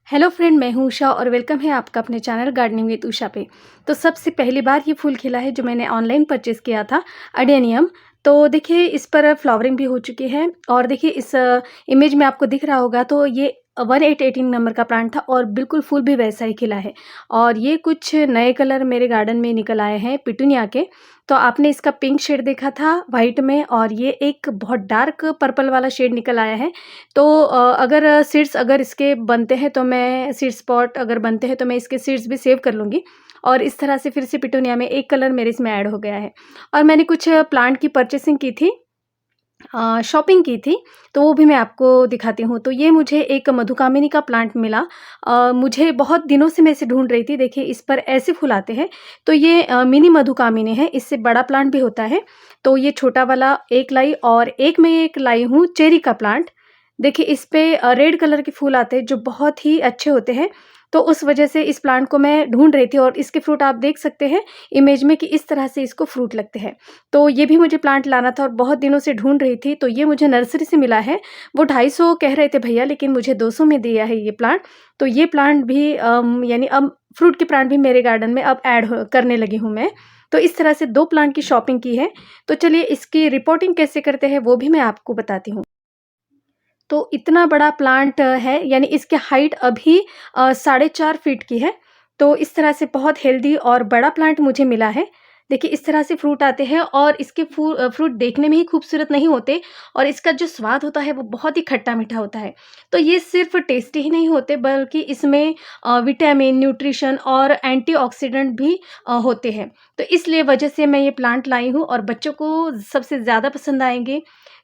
Hello friend, मैं हूँ उषा और वेलकम है आपका अपने चैनल गार्डनिंग विद उषा पे। तो सबसे पहली बार ये फूल खिला है जो मैंने ऑनलाइन परचेज़ किया था, अडेनियम। तो देखिए इस पर फ्लावरिंग भी हो चुकी है और देखिए इस इमेज में आपको दिख रहा होगा तो ये 1818 नंबर का प्लांट था और बिल्कुल फूल भी वैसा ही खिला है। और ये कुछ नए कलर मेरे गार्डन में निकल आए हैं पिटूनिया के। तो आपने इसका पिंक शेड देखा था वाइट में, और ये एक बहुत डार्क पर्पल वाला शेड निकल आया है। तो अगर सीड्स अगर इसके बनते हैं तो मैं सीड स्पॉट अगर बनते हैं तो मैं इसके सीड्स भी सेव कर लूँगी। और इस तरह से फिर से पिटूनिया में एक कलर मेरे इसमें ऐड हो गया है। और मैंने कुछ प्लांट की परचेसिंग की थी, शॉपिंग की थी, तो वो भी मैं आपको दिखाती हूँ। तो ये मुझे एक मधुकामिनी का प्लांट मिला। मुझे बहुत दिनों से मैं इसे ढूँढ रही थी। देखिए इस पर ऐसे फूल आते हैं। तो ये मिनी मधुकामिनी है, इससे बड़ा प्लांट भी होता है। तो ये छोटा वाला एक लाई और एक लाई हूँ चेरी का प्लांट। देखिए इस पे रेड कलर के फूल आते हैं जो बहुत ही अच्छे होते हैं। तो उस वजह से इस प्लांट को मैं ढूँढ रही थी और इसके फ्रूट आप देख सकते हैं इमेज में कि इस तरह से इसको फ्रूट लगते हैं। तो ये भी मुझे प्लांट लाना था और बहुत दिनों से ढूँढ रही थी। तो ये मुझे नर्सरी से मिला है। वो 250 कह रहे थे भैया, लेकिन मुझे 200 में दिया है ये प्लांट। तो ये प्लांट भी यानी अब फ्रूट के प्लांट भी मेरे गार्डन में अब ऐड करने लगी हूँ मैं। तो इस तरह से 2 प्लांट की शॉपिंग की है। तो चलिए इसकी रिपोर्टिंग कैसे करते हैं वो भी मैं आपको बताती हूँ। तो इतना बड़ा प्लांट है, यानी इसकी हाइट अभी 4.5 फीट की है। तो इस तरह से बहुत हेल्दी और बड़ा प्लांट मुझे मिला है। देखिए इस तरह से फ्रूट आते हैं और इसके फ्रूट देखने में ही खूबसूरत नहीं होते, और इसका जो स्वाद होता है वो बहुत ही खट्टा-मीठा होता है। तो ये सिर्फ़ टेस्टी ही नहीं होते बल्कि इसमें विटामिन, न्यूट्रिशन और एंटीऑक्सीडेंट भी होते हैं। तो इसलिए वजह से मैं ये प्लांट लाई हूँ और बच्चों को सबसे ज़्यादा पसंद आएँगे।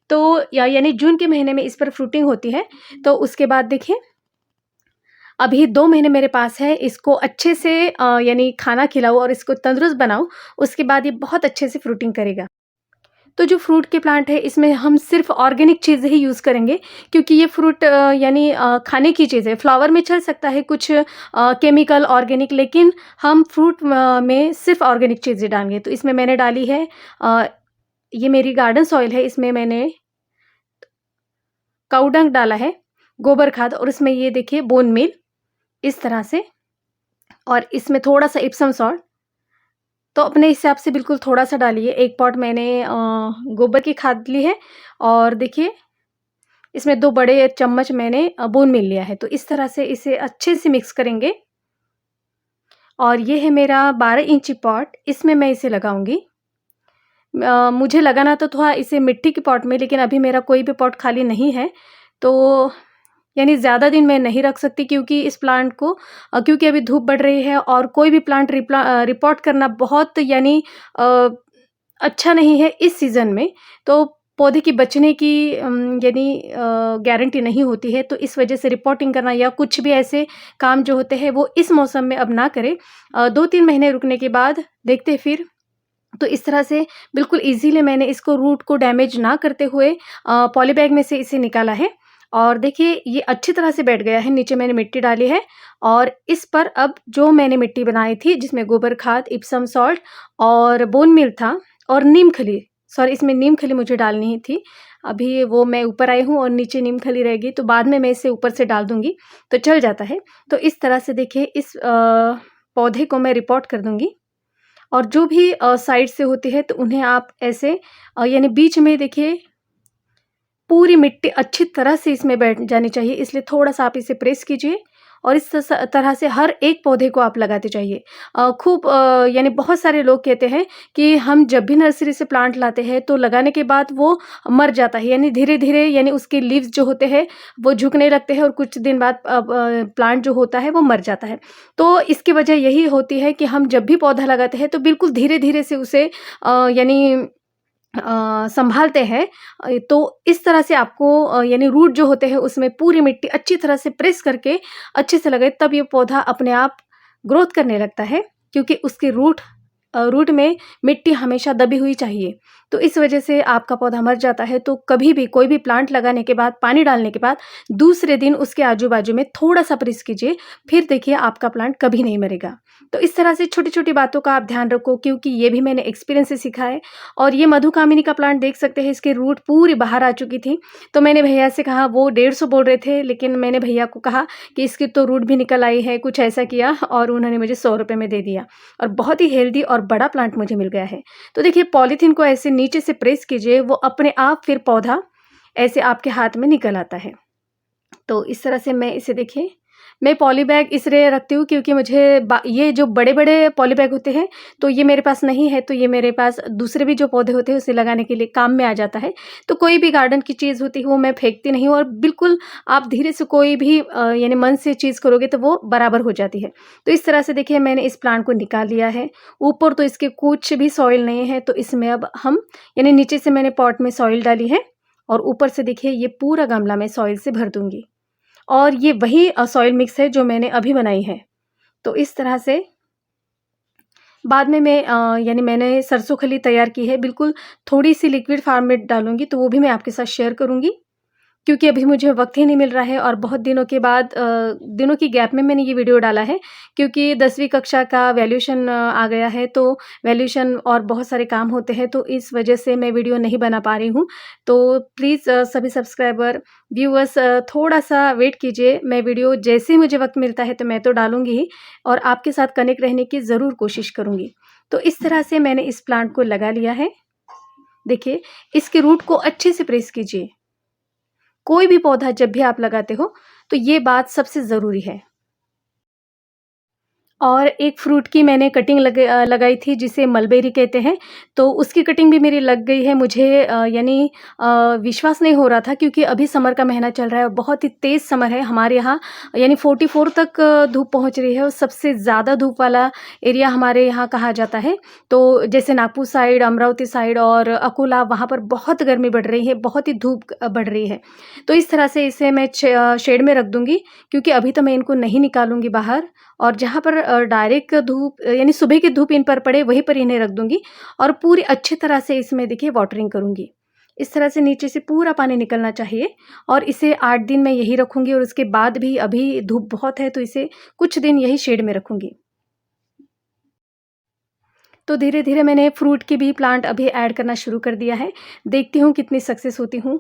तो यानी जून के महीने में इस पर फ्रूटिंग होती है। तो उसके बाद देखिए अभी 2 महीने मेरे पास है, इसको अच्छे से यानी खाना खिलाऊँ और इसको तंदुरुस्त बनाऊँ, उसके बाद ये बहुत अच्छे से फ्रूटिंग करेगा। तो जो फ्रूट के प्लांट है इसमें हम सिर्फ़ ऑर्गेनिक चीज़ें ही यूज़ करेंगे, क्योंकि ये फ्रूट यानी खाने की चीज़ है। फ्लावर में चल सकता है कुछ केमिकल ऑर्गेनिक, लेकिन हम फ्रूट में सिर्फ़ ऑर्गेनिक चीज़ें डालेंगे। तो इसमें मैंने डाली है अ, ये मेरी गार्डन सॉइल है, इसमें मैंने काऊ डंग डाला है, गोबर खाद, और उसमें ये देखिए बोन मील इस तरह से, और इसमें थोड़ा-सा इप्सम सॉल्ट। तो अपने हिसाब से बिल्कुल थोड़ा-सा डालिए। 1 पॉट मैंने गोबर की खाद ली है, और देखिए इसमें 2 बड़े चम्मच मैंने बोन मील लिया है। तो इस तरह से इसे अच्छे से मिक्स करेंगे। और ये है मेरा 12 इंची पॉट, इसमें मैं इसे लगाऊँगी। मुझे लगाना तो था इसे मिट्टी के पॉट में, लेकिन अभी मेरा कोई भी पॉट खाली नहीं है। तो यानी ज़्यादा दिन मैं नहीं रख सकती, क्योंकि इस प्लांट को क्योंकि अभी धूप बढ़ रही है और कोई भी प्लांट रिपोर्ट करना बहुत यानी अ, अच्छा नहीं है इस सीज़न में। तो पौधे की बचने की यानी गारंटी नहीं होती है। तो इस वजह से रिपोर्टिंग करना या कुछ भी ऐसे काम जो होते हैं वो इस मौसम में अब ना करें। 2-3 महीने रुकने के बाद देखते हैं फिर। तो इस तरह से बिल्कुल ईज़िली मैंने इसको रूट को डैमेज ना करते हुए पॉली बैग में से इसे निकाला है। और देखिए ये अच्छी तरह से बैठ गया है, नीचे मैंने मिट्टी डाली है। और इस पर अब जो मैंने मिट्टी बनाई थी जिसमें गोबर खाद, इप्सम सॉल्ट और बोन मील था, और नीम खली, सॉरी इसमें नीम खली मुझे डालनी ही थी। अभी वो मैं ऊपर आई हूँ और नीचे नीम खली रहेगी, तो बाद में मैं इसे ऊपर से डाल दूँगी, तो चल जाता है। तो इस तरह से देखिए इस पौधे को मैं रिपोर्ट कर दूँगी। और जो भी साइड से होते हैं तो उन्हें आप ऐसे यानी बीच में देखिए पूरी मिट्टी अच्छी तरह से इसमें बैठ जानी चाहिए, इसलिए थोड़ा-सा आप इसे प्रेस कीजिए और इस तरह से हर एक पौधे को आप लगाते जाइए। खूब यानी बहुत सारे लोग कहते हैं कि हम जब भी नर्सरी से प्लांट लाते हैं तो लगाने के बाद वो मर जाता है, यानी धीरे-धीरे यानी उसके लीव्स जो होते हैं वो झुकने लगते हैं और कुछ दिन बाद प्लांट जो होता है वो मर जाता है। तो इसकी वजह यही होती है कि हम जब भी पौधा लगाते हैं तो बिल्कुल धीरे-धीरे से उसे यानी सँभालते हैं। तो इस तरह से आपको यानी रूट जो होते हैं उसमें पूरी मिट्टी अच्छी तरह से प्रेस करके अच्छे से लगाएँ, तब ये पौधा अपने आप ग्रोथ करने लगता है, क्योंकि उसके रूट रूट में मिट्टी हमेशा दबी हुई चाहिए। तो इस वजह से आपका पौधा मर जाता है। तो कभी भी कोई भी प्लांट लगाने के बाद, पानी डालने के बाद दूसरे दिन उसके आजू-बाजू में थोड़ा-सा प्रेस कीजिए, फिर देखिए आपका प्लांट कभी नहीं मरेगा। तो इस तरह से छोटी-छोटी बातों का आप ध्यान रखो, क्योंकि ये भी मैंने एक्सपीरियंस से सीखा है। और ये मधुकामिनी का प्लांट देख सकते हैं, इसकी रूट पूरी बाहर आ चुकी थी। तो मैंने भैया से कहा, वो 150 बोल रहे थे, लेकिन मैंने भैया को कहा कि इसकी तो रूट भी निकल आई है, कुछ ऐसा किया और उन्होंने मुझे 100 रुपए में दे दिया और बहुत ही हेल्दी और बड़ा प्लांट मुझे मिल गया है। तो देखिए पॉलीथीन को ऐसे नीचे से प्रेस कीजिए, वो अपने आप फिर पौधा ऐसे आपके हाथ में निकल आता है। तो इस तरह से मैं इसे देखिए, मैं पॉली बैग इसलिए रखती हूँ क्योंकि मुझे ये जो बड़े-बड़े पॉली बैग होते हैं, तो ये मेरे पास नहीं है, तो ये मेरे पास दूसरे भी जो पौधे होते हैं उसे लगाने के लिए काम में आ जाता है। तो कोई भी गार्डन की चीज़ होती है वो मैं फेंकती नहीं हूँ और बिल्कुल आप धीरे से कोई भी यानी मन से चीज़ करोगे तो वो बराबर हो जाती है। तो इस तरह से देखिए मैंने इस प्लांट को निकाल लिया है। ऊपर तो इसके कुछ भी सॉइल नहीं है, तो इसमें अब हम यानी नीचे से मैंने पॉट में सॉइल डाली है और ऊपर से देखिए ये पूरा गमला मैं सॉइल से भर दूँगी। और ये वही सॉइल मिक्स है जो मैंने अभी बनाई है। तो इस तरह से बाद में मैं यानी मैंने सरसों खली तैयार की है, बिल्कुल थोड़ी-सी लिक्विड फॉर्म में डालूँगी, तो वो भी मैं आपके साथ शेयर करूँगी। क्योंकि अभी मुझे वक़्त ही नहीं मिल रहा है और बहुत दिनों के बाद दिनों की गैप में मैंने ये वीडियो डाला है, क्योंकि 10वीं कक्षा का वैल्यूएशन आ गया है, तो वैल्यूएशन और बहुत सारे काम होते हैं, तो इस वजह से मैं वीडियो नहीं बना पा रही हूँ। तो प्लीज़ सभी सब्सक्राइबर, व्यूअर्स थोड़ा-सा वेट कीजिए। मैं वीडियो जैसे ही मुझे वक़्त मिलता है तो मैं तो डालूँगी ही और आपके साथ कनेक्ट रहने की ज़रूर कोशिश करूँगी। तो इस तरह से मैंने इस प्लांट को लगा लिया है। देखिए, इसके रूट को अच्छे से प्रेस कीजिए। कोई भी पौधा जब भी आप लगाते हो, तो ये बात सबसे ज़रूरी है। और एक फ्रूट की मैंने कटिंग लगाई थी जिसे मलबेरी कहते हैं, तो उसकी कटिंग भी मेरी लग गई है। मुझे यानी विश्वास नहीं हो रहा था, क्योंकि अभी समर का महीना चल रहा है और बहुत ही तेज़ समर है हमारे यहाँ, यानी 44 तक धूप पहुँच रही है और सबसे ज़्यादा धूप वाला एरिया हमारे यहाँ कहा जाता है। तो जैसे नागपुर साइड, अमरावती साइड और अकोला, वहाँ पर बहुत गर्मी बढ़ रही है, बहुत ही धूप बढ़ रही है। तो इस तरह से इसे मैं शेड में रख दूँगी, क्योंकि अभी तो मैं इनको नहीं निकालूँगी बाहर, और जहाँ पर डायरेक्ट धूप यानी सुबह की धूप इन पर पड़े वहीं पर इन्हें रख दूँगी और पूरी अच्छी तरह से इसमें देखिए वाटरिंग करूँगी। इस तरह से नीचे से पूरा पानी निकलना चाहिए और इसे 8 दिन मैं यही रखूँगी और उसके बाद भी अभी धूप बहुत है, तो इसे कुछ दिन यही शेड में रखूँगी। तो धीरे-धीरे मैंने फ्रूट की भी प्लांट अभी ऐड करना शुरू कर दिया है। देखती हूँ कितनी सक्सेस होती हूँ।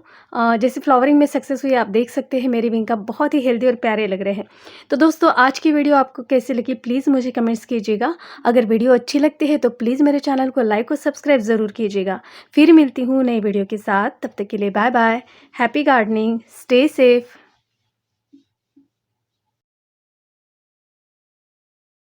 जैसे फ्लावरिंग में सक्सेस हुई, आप देख सकते हैं मेरी विंग का बहुत ही हेल्दी और प्यारे लग रहे हैं। तो दोस्तों, आज की वीडियो आपको कैसी लगी प्लीज़ मुझे कमेंट्स कीजिएगा। अगर वीडियो अच्छी लगती है तो प्लीज़ मेरे चैनल को लाइक और सब्सक्राइब ज़रूर कीजिएगा। फिर मिलती हूँ नई वीडियो के साथ, तब तक के लिए bye bye. Happy gardening, stay safe.